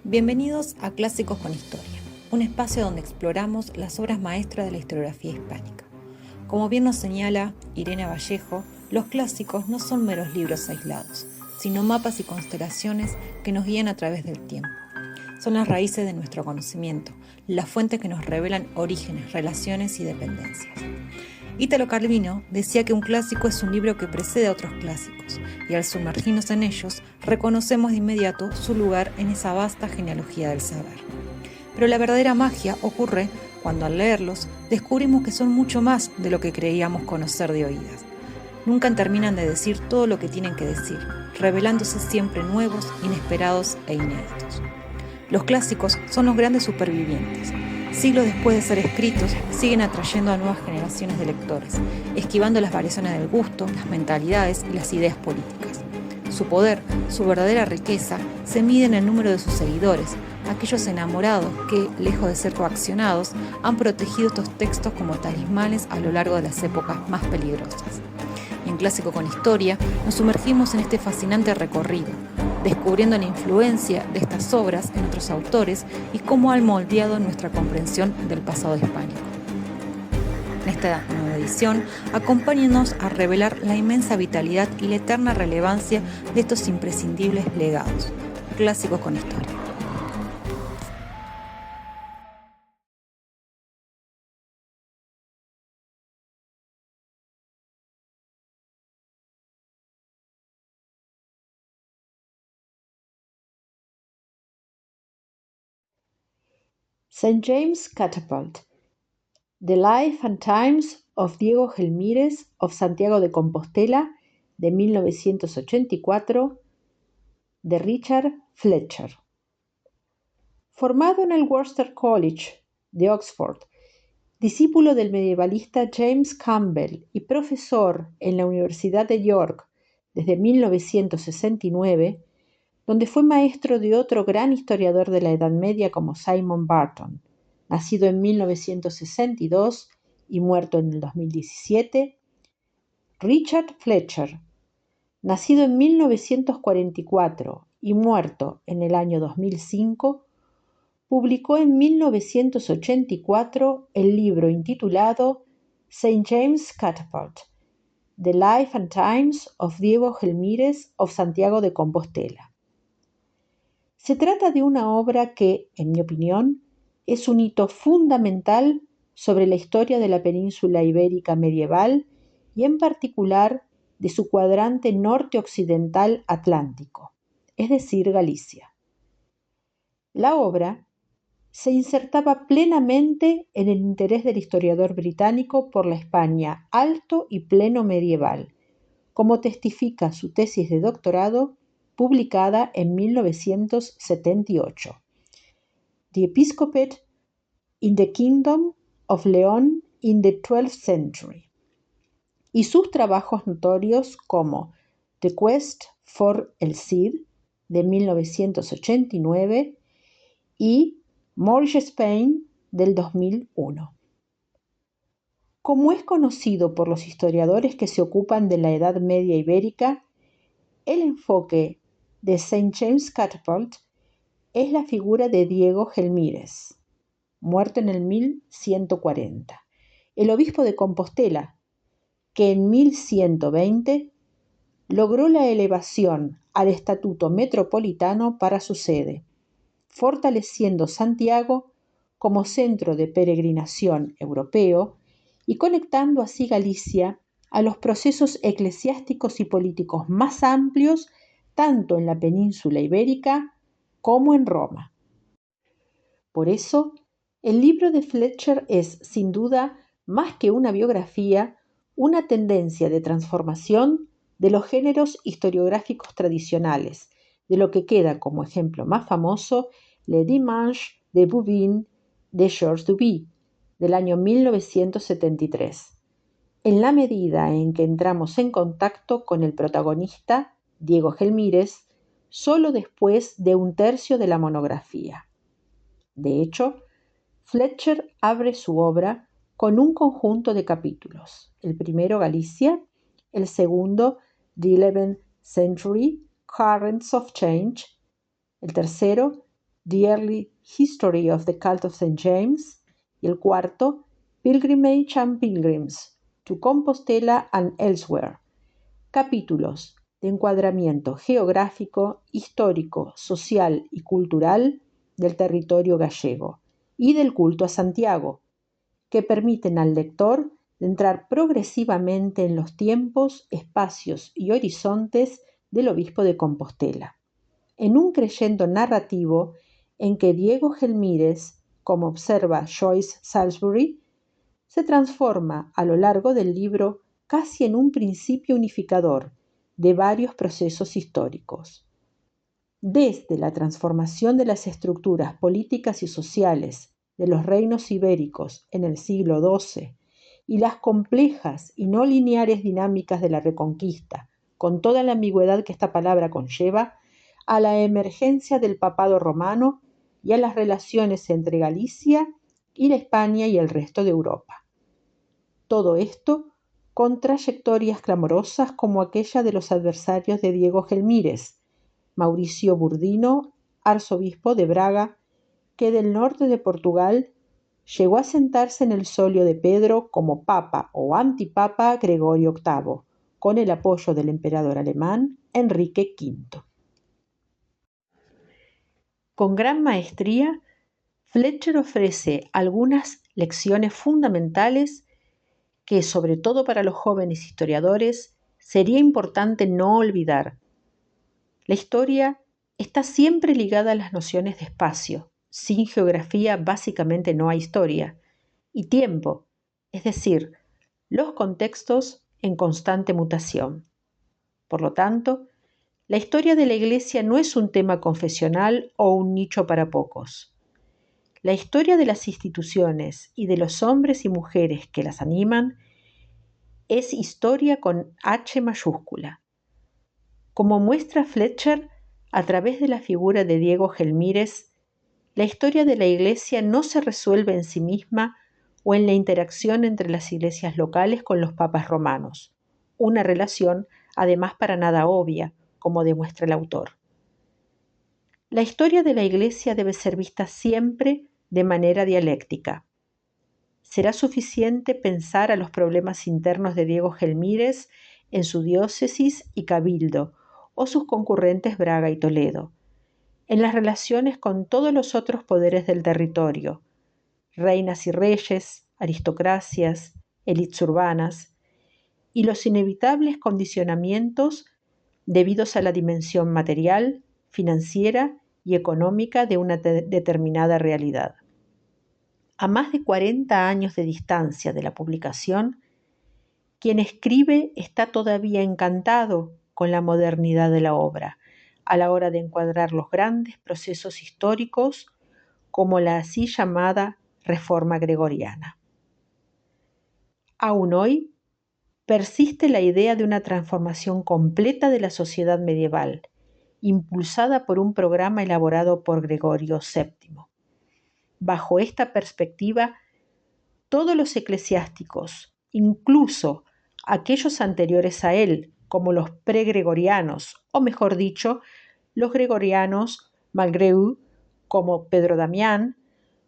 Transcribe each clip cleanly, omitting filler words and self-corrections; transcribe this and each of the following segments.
Bienvenidos a Clásicos con Historia, un espacio donde exploramos las obras maestras de la historiografía hispánica. Como bien nos señala Irene Vallejo, los clásicos no son meros libros aislados, sino mapas y constelaciones que nos guían a través del tiempo. Son las raíces de nuestro conocimiento, las fuentes que nos revelan orígenes, relaciones y dependencias. Ítalo Calvino decía que un clásico es un libro que precede a otros clásicos, y al sumergirnos en ellos, reconocemos de inmediato su lugar en esa vasta genealogía del saber. Pero la verdadera magia ocurre cuando al leerlos descubrimos que son mucho más de lo que creíamos conocer de oídas. Nunca terminan de decir todo lo que tienen que decir, revelándose siempre nuevos, inesperados e inéditos. Los clásicos son los grandes supervivientes. Siglos después de ser escritos, siguen atrayendo a nuevas generaciones de lectores, esquivando las variaciones del gusto, las mentalidades y las ideas políticas. Su poder, su verdadera riqueza, se mide en el número de sus seguidores, aquellos enamorados que, lejos de ser coaccionados, han protegido estos textos como talismanes a lo largo de las épocas más peligrosas. Y en Clásico con Historia nos sumergimos en este fascinante recorrido, descubriendo la influencia de estas obras en otros autores y cómo han moldeado nuestra comprensión del pasado hispánico. En esta nueva edición, acompáñenos a revelar la inmensa vitalidad y la eterna relevancia de estos imprescindibles legados. Clásicos con Historia. St. James Catapult, The Life and Times of Diego Gelmírez of Santiago de Compostela, de 1984, de Richard Fletcher. Formado en el Worcester College de Oxford, discípulo del medievalista James Campbell y profesor en la Universidad de York desde 1969, donde fue maestro de otro gran historiador de la Edad Media como Simon Barton, nacido en 1962 y muerto en el 2017, Richard Fletcher, nacido en 1944 y muerto en el año 2005, publicó en 1984 el libro intitulado St. James Catapult, The Life and Times of Diego Gelmírez of Santiago de Compostela. Se trata de una obra que, en mi opinión, es un hito fundamental sobre la historia de la península ibérica medieval y en particular de su cuadrante norte-occidental atlántico, es decir, Galicia. La obra se insertaba plenamente en el interés del historiador británico por la España alto y pleno medieval, como testifica su tesis de doctorado publicada en 1978, The Episcopate in the Kingdom of León in the 12th Century, y sus trabajos notorios como The Quest for el Cid, de 1989, y Moorish Spain, del 2001. Como es conocido por los historiadores que se ocupan de la Edad Media ibérica, el enfoque de St. James Catapult es la figura de Diego Gelmírez, muerto en el 1140, el obispo de Compostela, que en 1120 logró la elevación al estatuto metropolitano para su sede, fortaleciendo Santiago como centro de peregrinación europeo y conectando así Galicia a los procesos eclesiásticos y políticos más amplios tanto en la península ibérica como en Roma. Por eso, el libro de Fletcher es, sin duda, más que una biografía, una tendencia de transformación de los géneros historiográficos tradicionales, de lo que queda como ejemplo más famoso Le Dimanche de Bouvines de Georges Duby, del año 1973, en la medida en que entramos en contacto con el protagonista, Diego Gelmírez, solo después de un tercio de la monografía. De hecho, Fletcher abre su obra con un conjunto de capítulos. El primero, Galicia; el segundo, The 11th Century, Currents of Change; el tercero, The Early History of the Cult of St. James, y el cuarto, Pilgrimage and Pilgrims, to Compostela and Elsewhere, capítulos de encuadramiento geográfico, histórico, social y cultural del territorio gallego y del culto a Santiago, que permiten al lector entrar progresivamente en los tiempos, espacios y horizontes del obispo de Compostela, en un creyendo narrativo en que Diego Gelmírez, como observa Joyce Salisbury, se transforma a lo largo del libro casi en un principio unificador de varios procesos históricos. Desde la transformación de las estructuras políticas y sociales de los reinos ibéricos en el siglo XII y las complejas y no lineares dinámicas de la Reconquista, con toda la ambigüedad que esta palabra conlleva, a la emergencia del papado romano y a las relaciones entre Galicia y la Hispania y el resto de Europa. Todo esto con trayectorias clamorosas como aquella de los adversarios de Diego Gelmírez, Mauricio Burdino, arzobispo de Braga, que del norte de Portugal llegó a sentarse en el solio de Pedro como papa o antipapa Gregorio VIII, con el apoyo del emperador alemán Enrique V. Con gran maestría, Fletcher ofrece algunas lecciones fundamentales que, sobre todo para los jóvenes historiadores, sería importante no olvidar. La historia está siempre ligada a las nociones de espacio. Sin geografía básicamente no hay historia. Y tiempo, es decir, los contextos en constante mutación. Por lo tanto, la historia de la Iglesia no es un tema confesional o un nicho para pocos. La historia de las instituciones y de los hombres y mujeres que las animan es historia con H mayúscula. Como muestra Fletcher, a través de la figura de Diego Gelmírez, la historia de la Iglesia no se resuelve en sí misma o en la interacción entre las iglesias locales con los papas romanos, una relación además para nada obvia, como demuestra el autor. La historia de la Iglesia debe ser vista siempre de manera dialéctica. Será suficiente pensar a los problemas internos de Diego Gelmírez en su diócesis y cabildo, o sus concurrentes Braga y Toledo, en las relaciones con todos los otros poderes del territorio, reinas y reyes, aristocracias, élites urbanas, y los inevitables condicionamientos debidos a la dimensión material, financiera y económica de una determinada realidad. A más de 40 años de distancia de la publicación, quien escribe está todavía encantado con la modernidad de la obra, a la hora de encuadrar los grandes procesos históricos como la así llamada Reforma Gregoriana. Aún hoy, persiste la idea de una transformación completa de la sociedad medieval, impulsada por un programa elaborado por Gregorio VII. Bajo esta perspectiva, todos los eclesiásticos, incluso aquellos anteriores a él, como los pregregorianos, o mejor dicho, los gregorianos malgreu, como Pedro Damián,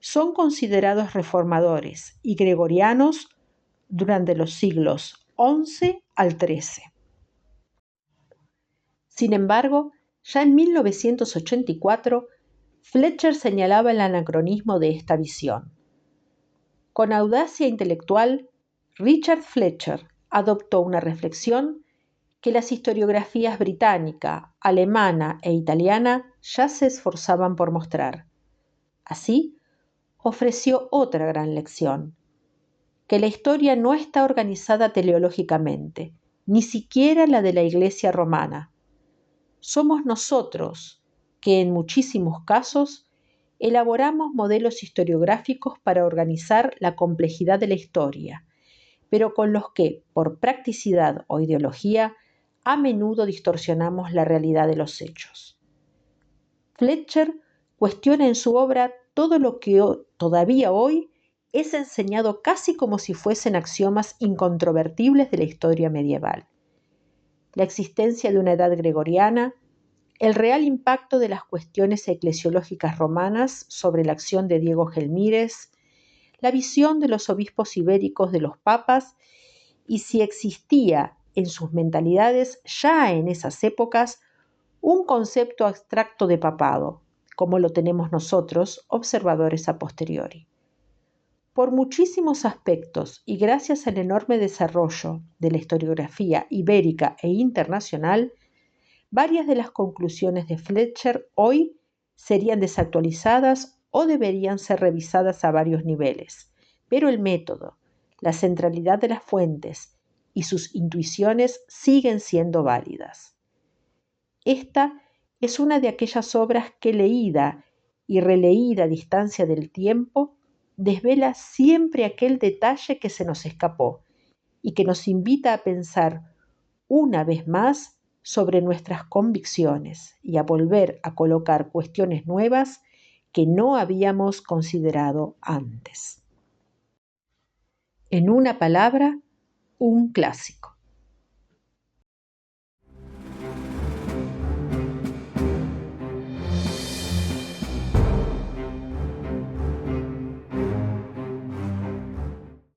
son considerados reformadores y gregorianos durante los siglos XI al XIII. Sin embargo, ya en 1984, Fletcher señalaba el anacronismo de esta visión. Con audacia intelectual, Richard Fletcher adoptó una reflexión que las historiografías británica, alemana e italiana ya se esforzaban por mostrar. Así, ofreció otra gran lección, que la historia no está organizada teleológicamente, ni siquiera la de la Iglesia romana. Somos nosotros que en muchísimos casos elaboramos modelos historiográficos para organizar la complejidad de la historia, pero con los que, por practicidad o ideología, a menudo distorsionamos la realidad de los hechos. Fletcher cuestiona en su obra todo lo que todavía hoy es enseñado casi como si fuesen axiomas incontrovertibles de la historia medieval. La existencia de una edad gregoriana, el real impacto de las cuestiones eclesiológicas romanas sobre la acción de Diego Gelmírez, la visión de los obispos ibéricos de los papas y si existía en sus mentalidades ya en esas épocas un concepto abstracto de papado, como lo tenemos nosotros, observadores a posteriori. Por muchísimos aspectos y gracias al enorme desarrollo de la historiografía ibérica e internacional, varias de las conclusiones de Fletcher hoy serían desactualizadas o deberían ser revisadas a varios niveles, pero el método, la centralidad de las fuentes y sus intuiciones siguen siendo válidas. Esta es una de aquellas obras que leída y releída a distancia del tiempo desvela siempre aquel detalle que se nos escapó y que nos invita a pensar una vez más sobre nuestras convicciones y a volver a colocar cuestiones nuevas que no habíamos considerado antes. En una palabra, un clásico.